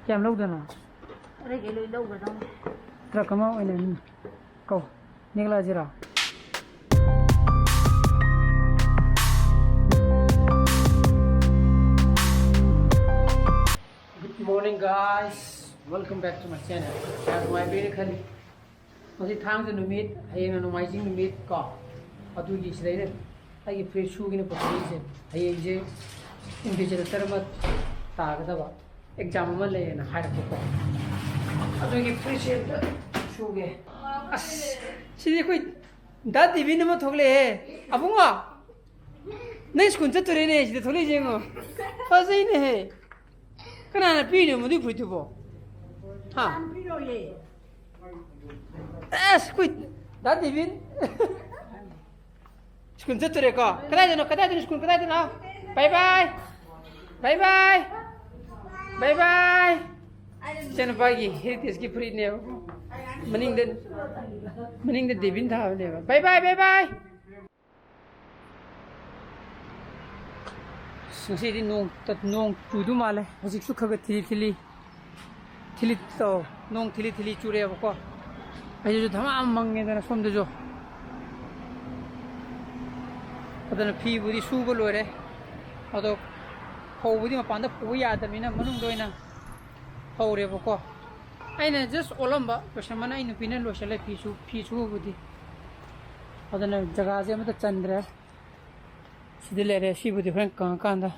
Chạm lâu rồi nào? Ở đây cái lưới lâu rồi đâu. Tra cầm áo này câu nhớ là gì rồi? Good morning guys, welcome back to my channel. As my very khali. Masi thang se numit, hayeng na nomaising numit ko. Atu gi srei ne, ai free shoe gi ne potri se. Hayeng je individual termat ta ga ba. Exam ma le na hai ko. Atu gi free shoe ge. As sidi koi da divi ne ma thogle he. Abunga. Nei school cha ture ne sidi thole jengo. Fasai ne he. Kana pino mo di fruito bo. Ha. Es quit. Da divin. School cha ture ko. Kada no school kada no. Bye bye. Bye bye. Bye bye. Chana pagi heritage ki free ne. Mening den divin tha ne. Bye bye bye bye. Sisi di nong chudu male hojik su khaga thili to nong thili chure ba ko ai jo dhama mangne dana som de jo adana phi budi su go lore ado phau budi ma panda phu ya da mina manung doina phau re ba ko aina just olamba question mana inu pina lo shale phi su budi adana jaga je mata chandra Sidilere si budi friend kanda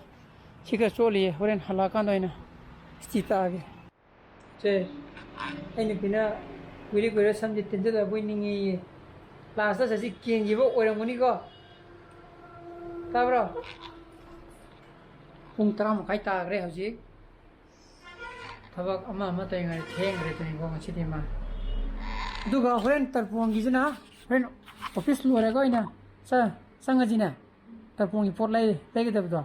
chika choli horen hala kanda ina stita age che aini pina guri samji tendela buiningi last sa si kenji bo oramuni ko tabro pung tram kai ta gre hoji thabak ama tai ngai theng re tani ko chiti ma duga horen tarpong gijna horen office lo re ko ina sa sangajina Tarpungi por lay take it up do.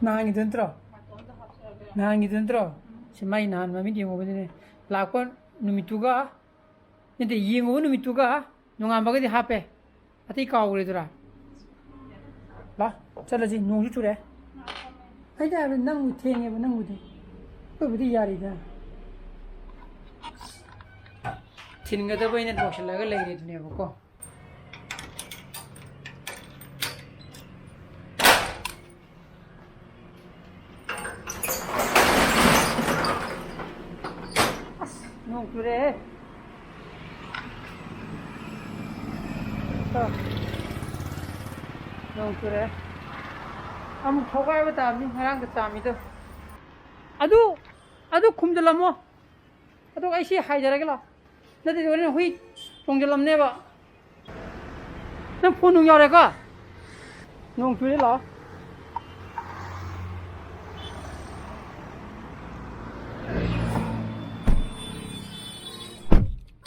Nangi dentro. Si mai nan mami di mo bene. Lakon numituga. Nite yingo numituga. Nunga baga di hape. Ati ka ure dura. La, chala ji nung chu re. Ai da nang u thenge ba nang u de. Ko bi yari da. Thinga da baine box laga lagre dune ko. Nong ture nong ture am thogai ba ta mi harang ka ta mi to adu khumjalamo adu ai si haidara gela nati ore hui tongjalam ne ba na phone nong yare ka nong ture la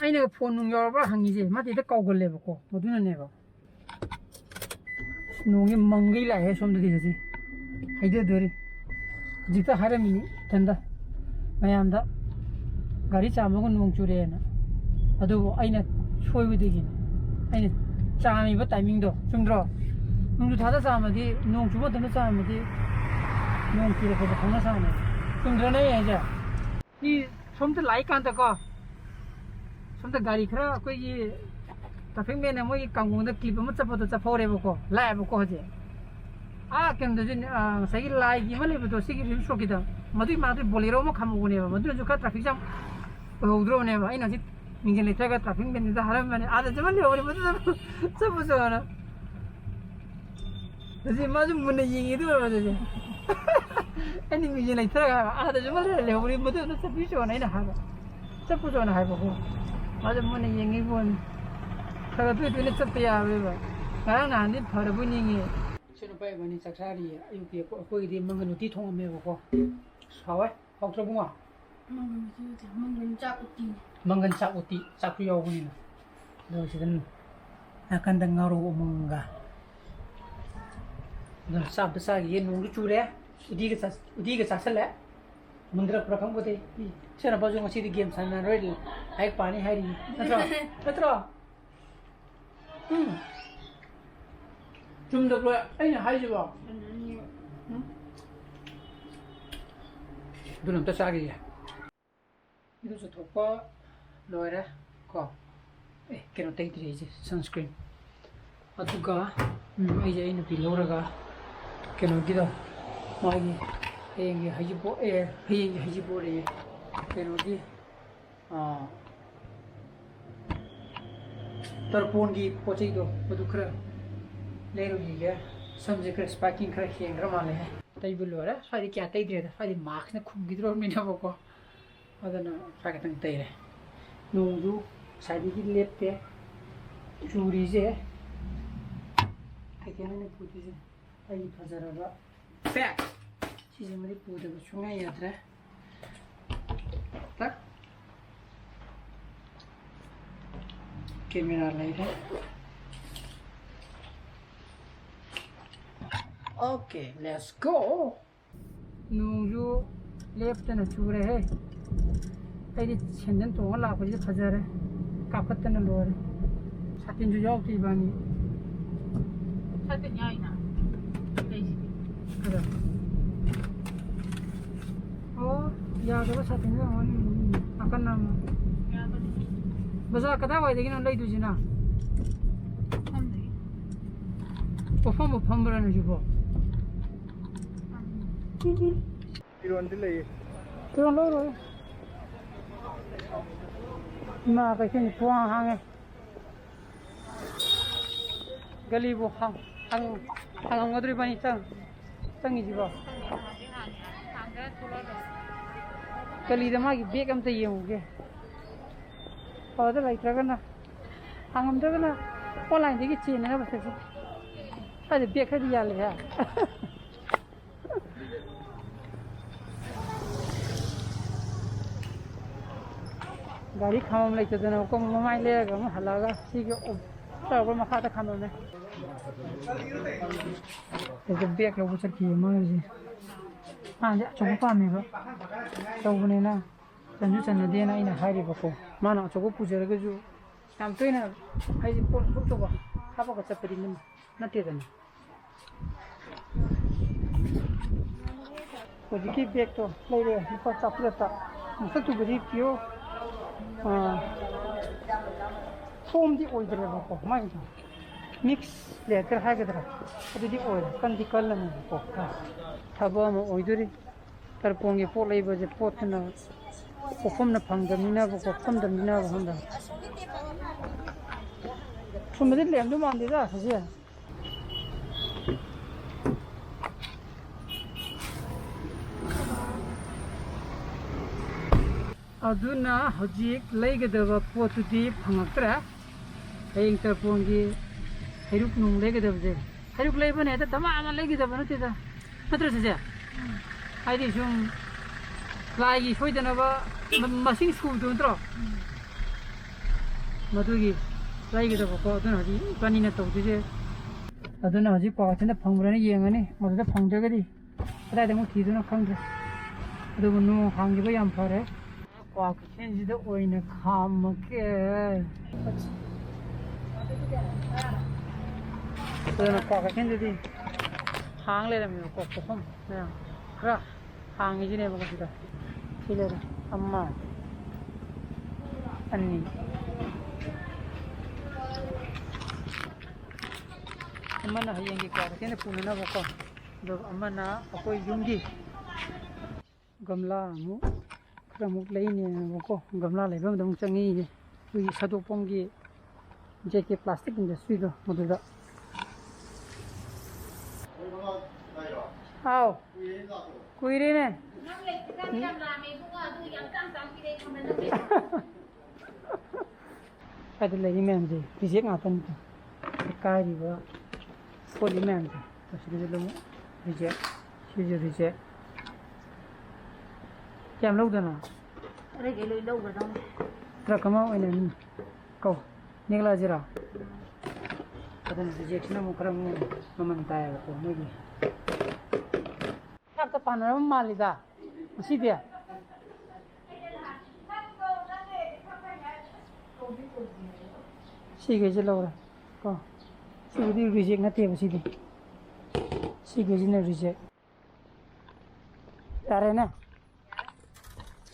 aina phone nung yor ba hangi je ma ti da kaw gol le ba ko moduna ne ba nungi mangi la he som de ji haide dori jita haramini tanda mayam da gari chama ko nung chure na adu aina choi wi de gi aina chami ba timing do chungdro nung ju thada chama di nung chu ba da chama di nung ki ko ba na chama chungdro na ye ja ni som te lai kan ta ko somta gari khara koi ye traffic me ne moi kangong da clip ma chapo to chapore ba ko la ba ko je a kem da jin sai lai gi male ba to sigi rim so ki da madu ma de bolero mo khamu ne ba madu ju ka traffic jam hodro ne ba ina ji mingin le ta traffic me ne da haram mane a da jamal le ore madu chapo so na ji ma ju mun ne yin do ba je ani mingin le ta a da jamal le ore madu na chapo so na ina ha ba chapo so na ha ba ko Ada mana yang ini pun, kalau tu ni cepat ya, beba. Karena nanti pada pun ini. Siapa yang ni saksari, ayu dia kau ini mengenuti thong me boko. Sawa, kau tu bunga. Mengencak uti, sapu yau ni. Lalu sekarang akan dengar omong ga. Dan sab besar ye nunggu cure, udi ke saksel le. Mundra prakam bote. Saya nampak juga masih di game sana ready. Air pani hari. Betul. Cuma dua. Ini hari juga. ꯑꯗꯨꯅ ꯑꯝꯇ ꯆꯥꯈꯤꯒꯦ 이도 덮어 넣어라 거 그냥 떼기들이 이제 선스크린 아두가 이제 이 누비 넣으라가 그냥 기다 마기 해행이 하지보 해행이 하지보래 그냥 तरपोंगी पोचे दो मधु खरा ले रो लिया समझे कर sparking कर खेंग रमाले है तई बिलो रे सारी क्या तई दे सारी मार्क्स ने खुम गिद्रो में ना बको अदना साके तंग तई रे नोंजु सादी की लेते चूरी से कहीं ने पूछी से आई फजरा पैक चीजें मेरी पूछे को चुंगा याद रहे तक कैमरा लाइट है ओके लेट्स गो नूजू लेफ्ट न चूरे है ऐडी छंदन तो ला को जे फजर है कापत न लोर सातिन जो जाओ ती बानी 사진 야이나. 레이시. 그래 या तो सातिन जो अकन नाम बाजार कदा वाई देखिन लई दुजी ना 한데. परफॉर्म बरन जुबो 이런데 래 그런 로로 마 cái puang hang gली bo hang hang ngodri bani tang tangi jibo 상대 돌아가. gली da ma gi bek am ta yemuge 어디 있다가나 방금 저거나 온라인 되게 지내나 봤어. 아주 백하디 야래야. गाड़ी खाम ले तो ना को मोबाइल ले ग हलागा सीगे सब में खाता खाम में तो बेक लो चल की मार जी हां जा चोको पामे बा तो बने ना 전주 전에나 이나 하리 받고 만화 저거 부저가 주 남도에는 하이 폰 줘봐 하바가 잡히는 나태잖아 거기కి 백도 레이레 이거 잡혔다 무슨 두부지 끼요 폼디 오이드를 받고 많이 믹스 레터 하게더라 어디디 오일 간디 컬러는 받고 타보면 오이들이 तरपोंगे पोले बजे पोतना कोफमना फंगदमिना बो कोफमदमिना बो हंदा सुमदि लेमदु मानदिदा सजे अदुना हजिक लेगदब पोतुदि फंगक्त्रा हेंग तरपोंगे हेरुक नुं लेगदब जे हेरुक लेबने त दमा मा लेगदब नतिदा नत्र सजे 하이디 좀 라이기 소이드나바 마싱 스쿨도 들어 마두기 라이기도 보고 어떤 어디 반이나 또 되지 어떤 어디 과 같은데 방문하는 예행하니 어디다 방적이 그다음에 뭐 뒤도는 강제 그리고 누 강기고 양파래 과 같은지도 오이네 감게 그러나 과 같은데디 항래라면 꼭 조금 그냥 그래 항이 지내 먹읍시다 필요해 엄마 언니 엄마나 하이행기 과 같은데 puunana bako do amana akoi yumgi gamla mu khra mu leine bako gamla lebam dam changi ui sadu pongi jeke plastic industry do moduda ao kuirine ada lagi memang fisik ngatan tu kari ba poli memang masih dulu reject sih reject jam lâu rồi nào Ở cái lối lâu rồi đâu. tra kamau ini ni kau nigla jira kadang reject na mo karam mamantay ako lagi apa panorama malida masih dia sige je lâu rồi ko sige di reject na tiap sige sige je na reject tare na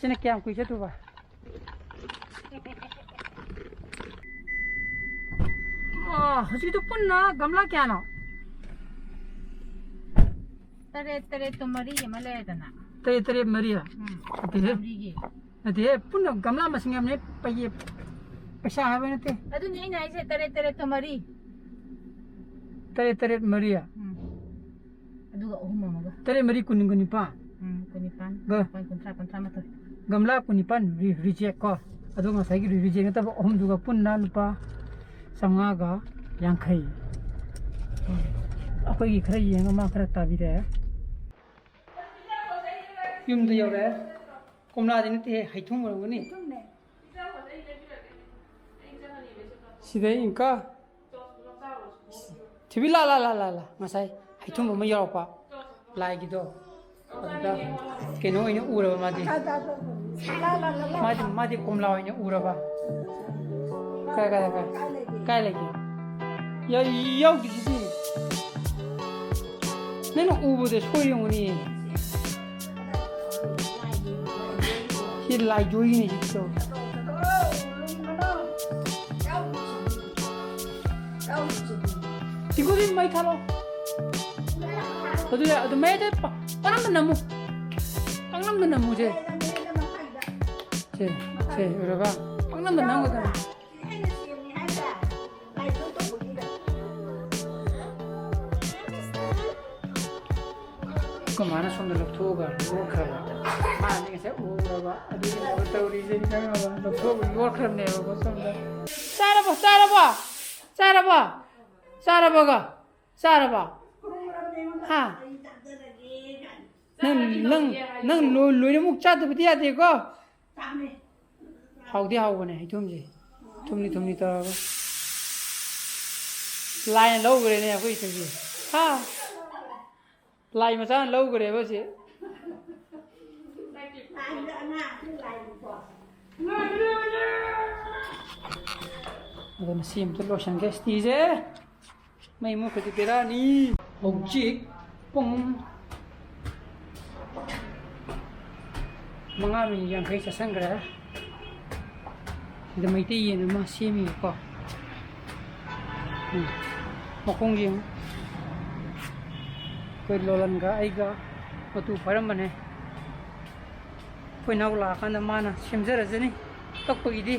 ꯁꯤꯅ ꯀꯌꯥꯝ ꯀꯨꯏ ꯆꯠꯇꯨꯕ ꯍꯧꯖꯤꯛꯇꯣ ꯄꯨꯟꯅ ꯒꯝꯂꯥ ꯀꯌꯥꯅꯣ ꯇꯔꯦꯠ ꯇꯣ ꯃꯔꯤ ꯑꯃ ꯂꯩꯔꯦꯗꯅ ꯇꯔꯦꯠ ꯃꯔꯤ야 ꯃꯔꯤꯒꯤ ꯅꯠꯇꯦ ꯄꯨꯟꯅ ꯒꯝꯂꯥ ꯃꯁꯤꯡ ꯌꯥꯝꯅꯦ ꯄꯩꯁꯥ ꯍꯥꯏꯕ ꯅꯠꯇꯦ ꯑꯗꯨꯅꯤ ꯑꯩꯅ ꯍꯥꯏꯁꯦ ꯇꯔꯦꯠ ꯇꯣ ꯃꯔꯤ ꯇꯔꯦꯠ ꯃꯔꯤ야 ꯑꯗꯨꯒ ꯑꯍꯨꯝ ꯑꯃꯒ ꯇꯔꯦꯠ ꯃꯔꯤ ꯀꯨꯟꯅꯤꯄꯥꯟ ꯀꯨꯟꯅꯤꯄꯥꯟ ꯀꯨꯟꯊ꯭ꯔꯥ ꯃꯥꯊꯣꯏ ꯒꯝꯂꯥ ꯀꯨꯟꯅꯤꯄꯥꯟ ꯔꯤꯖꯦꯛ ꯀꯣ ꯑꯗꯨ ꯉꯁꯥꯏꯒꯤ ꯔꯤꯖꯦꯛ ꯅꯠꯇꯕ ꯑꯍꯨꯝꯗꯨꯒ ꯄꯨꯟꯅ ꯂꯨꯄꯥ 550 ꯑꯩꯈꯣꯏꯒꯤ ꯈꯔ ꯌꯦꯡꯉ ꯃꯥ ꯈꯔ ꯇꯥꯕꯤꯔꯦ ꯌꯨꯝꯗ ꯌꯧꯔꯦ ꯀꯣꯝꯂꯥꯗꯤ ꯅꯠꯇꯦ ꯍꯩꯊꯨꯝ ꯑꯣꯏꯔꯝꯒꯅꯤ ꯁꯤꯗꯩ ꯏꯪꯀ ꯊꯤꯕꯤ ꯂꯥ ꯉꯁꯥꯏ ꯍꯩꯊꯨꯝ ꯑꯃ ꯌꯧꯔꯛꯄ ꯂꯥꯏꯒꯤꯗꯣ ꯑꯗꯨꯗ ꯀꯩꯅꯣ ꯑꯣꯏꯅ ꯎꯔꯕ ꯃꯥꯗꯤ ꯀꯣꯝꯂꯥ ꯑꯣꯏꯅ ꯎꯔꯕ ꯀꯥꯏ ꯂꯩꯒꯦ ꯌꯧꯗ꯭ꯔꯤꯁꯤꯗꯤ ꯅꯪꯅ ꯎꯕꯗ ꯁꯣꯏꯔꯝꯒꯅꯤ ꯁꯤ ꯂꯥꯏꯖꯣꯏꯒꯤꯅꯤ ꯁꯤꯗꯣ 이거는 많이 타러. 어디 매대 빵만 나무. 빵만 나무 제. 여러분 빵만 나무다. 그 많은 손들 놓고가 누워가라. 많이 이제 오라가 어디 왔다 우리 이제 가면은 놓고 누워가네요. 무슨데. 싸라봐. 하. 능 로이는 묵 짜도 비야 되고. 하우디 하우네. 이tum지. tum니 따라가. 라인 로우 그래네 하고 있지. 하. 라인 맞아 로우 그래 뭐지? Agora sim, tu lotion guest dize. May mo kati pirani. Objik pong mga mi yang kay sa sangra. Da may tiyan na mga simi ko. Makong yung koy lolan ga ay ga matu param bane. Koy nawla ka na mana simjara jani. Takpagidi.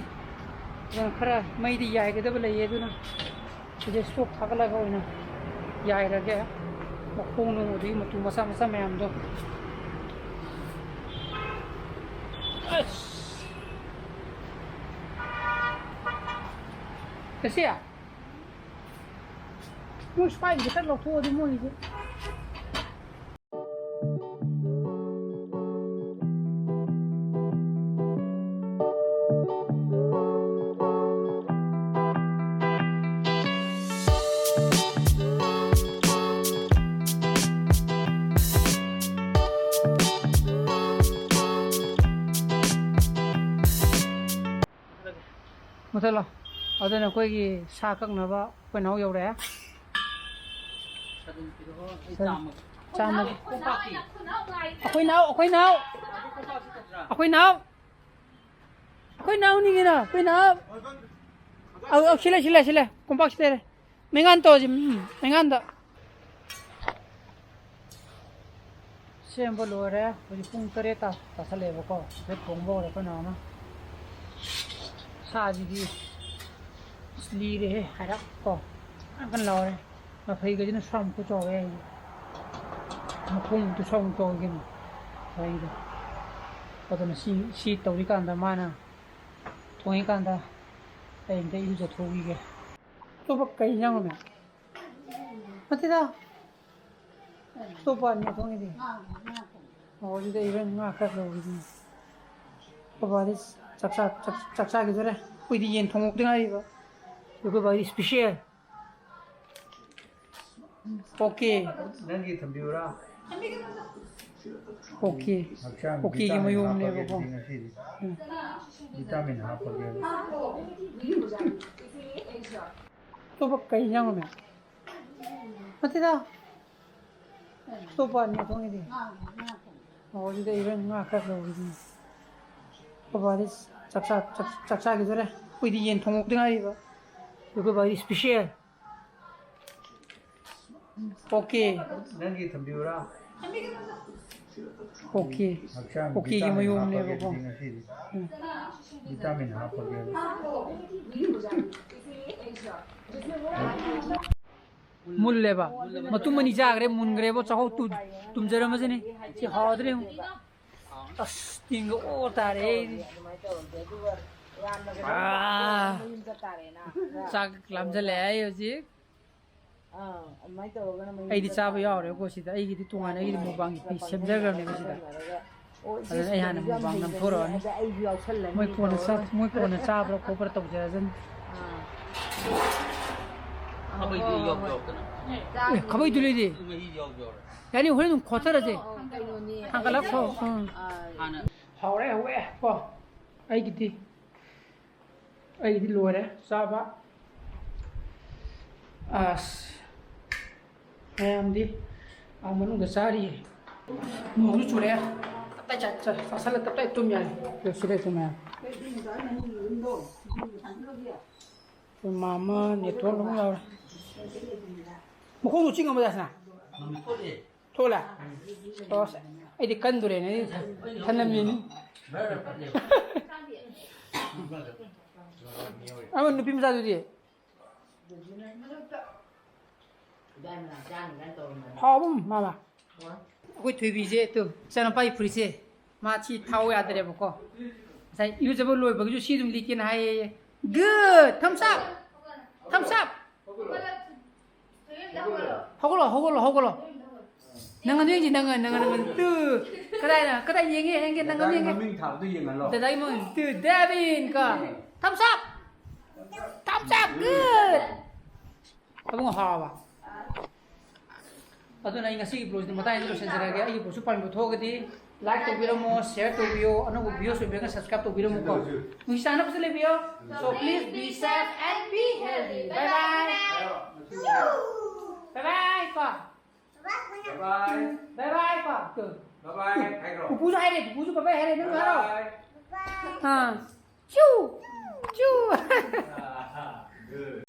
खरा मैदी यायगदब लैये दुना इजे stock थागलागा ओइना यायरगे मखोंनो ओदि Mattu मसा मयाम दो कैसे आ मुझ पाई बेटा लोथो ओदि मोइजे ꯃꯨꯊꯠꯂꯣ ꯑꯗꯨꯅ ꯑꯩꯈꯣꯏꯒꯤ ꯁꯥ ꯀꯛꯅꯕ ꯑꯩꯈꯣꯏ ꯅꯥꯎ ꯌꯧꯔꯛꯑꯦ ꯑꯩꯈꯣꯏ ꯅꯥꯎꯅꯤꯒꯤꯅ ꯑꯩꯈꯣꯏ ꯅꯥꯎ 실례 꼼빡 시대래 맹안 떠지 맹안다 ꯁꯦꯝꯕ ꯂꯣꯏꯔꯦ ꯍꯧꯖꯤꯛ ꯄꯨꯡ 8 ꯇꯥꯁꯜꯂꯦꯕꯀꯣ ꯁꯤꯗ ꯊꯣꯡꯕ ꯍꯧꯔꯦ ꯑꯩꯈꯣꯏ ꯅꯥꯎꯅ 사지기 리레 하락고 안 나오네 마페이가지는 삼고 저게 공도 총 저기는 저희가 어떤 시 떠리 간다 마나 통이 간다 근데 이제 도기게 또 밖에 인양하면 어디다 또 봐니 통이디 어디다 이런 아까서 우리 봐봐 짝짝이 저래 우리 옌 통옥 등아리가 이거 봐 스페셜 오케이 ನಂಗೆ ತಂಬಿವರಾ 오케이 오케이 뭐 용네 보고 비타민 하ಪ게 또 밖에 인양하면 어디다 또 봐니 통이디 어디다 이런 아까서 우리 바바디 짝짝 기다려. 우리 옌 통옥 등아리가. 이거 바디 스페셜. 오케이. Nangi thambiura. 오케이. Haksham 오케이 이게 뭐 용네 보고. Vitamin hapage. 물레바. 뭐tumani 자그래 문그래보 저거 뚜 tum저러머지네. 지 하드래. 아스 띵거 오다래. 아. 짝 람절래 요지. ꯑꯩꯗꯤ ꯆꯥꯕ ꯌꯥꯎꯔꯦꯀꯣ ꯁꯤꯗ ꯑꯩꯒꯤꯗꯤ ꯇꯣꯉꯥꯟꯅ ꯑꯩꯒꯤꯗꯤ ꯃꯨꯛꯕꯥꯡꯒꯤ ꯄꯤ ꯁꯦꯝꯖꯈ꯭ꯔꯕꯅꯦꯕ ꯁꯤꯗ ꯑꯗꯨꯅ ꯑꯩ ꯍꯥꯟꯅ ꯃꯨꯛꯕꯥꯡ ꯅꯝꯊꯣꯔꯛꯑꯅꯤ ꯃꯣꯏ ꯀꯣꯟꯅ ꯆꯥꯕ꯭ꯔꯥ ꯈꯣꯠꯄ꯭ꯔꯥ ꯇꯧꯖꯔꯖꯅꯤ 가방이 들려야지 야니 우리 좀 거쳐라지 한가락고 하오래 하오래 뭐 아이기디 로래 싸봐 아스 mayamdi manung da sari nu chure ta cha fasal ta ta tum yai yo sire tum ya to mama ne to no ya mo ko nu chinga mo dasna thola to ai di kan dure ne thanam ni amun nu pim sa du di 하봄 마마 거기 되비제 또 저는 빠이 프리세 마치 타오야 되래 보고 자 유저버 로이 버기 시좀 리긴 하이 굿 탐삽 허걸로 năng nói gì năng từ cái này gì nghe năng nói Mình thảo tôi dừng rồi. từ đây mình từ David cả tham sáp good không hò à अदुना इ ngasi blog दि मताइ lotion Jarange ai Bosu pine बोथोगदि like तो बिरमो share तो बियो अनगो video so बेगा subscribe तो बिरमो को मुइ साना पसले बियो so please be safe and be healthy bye bye को बाय को तो पुजो हाय रे पुजो बाय हाय रे नंग हारो हां चू Good.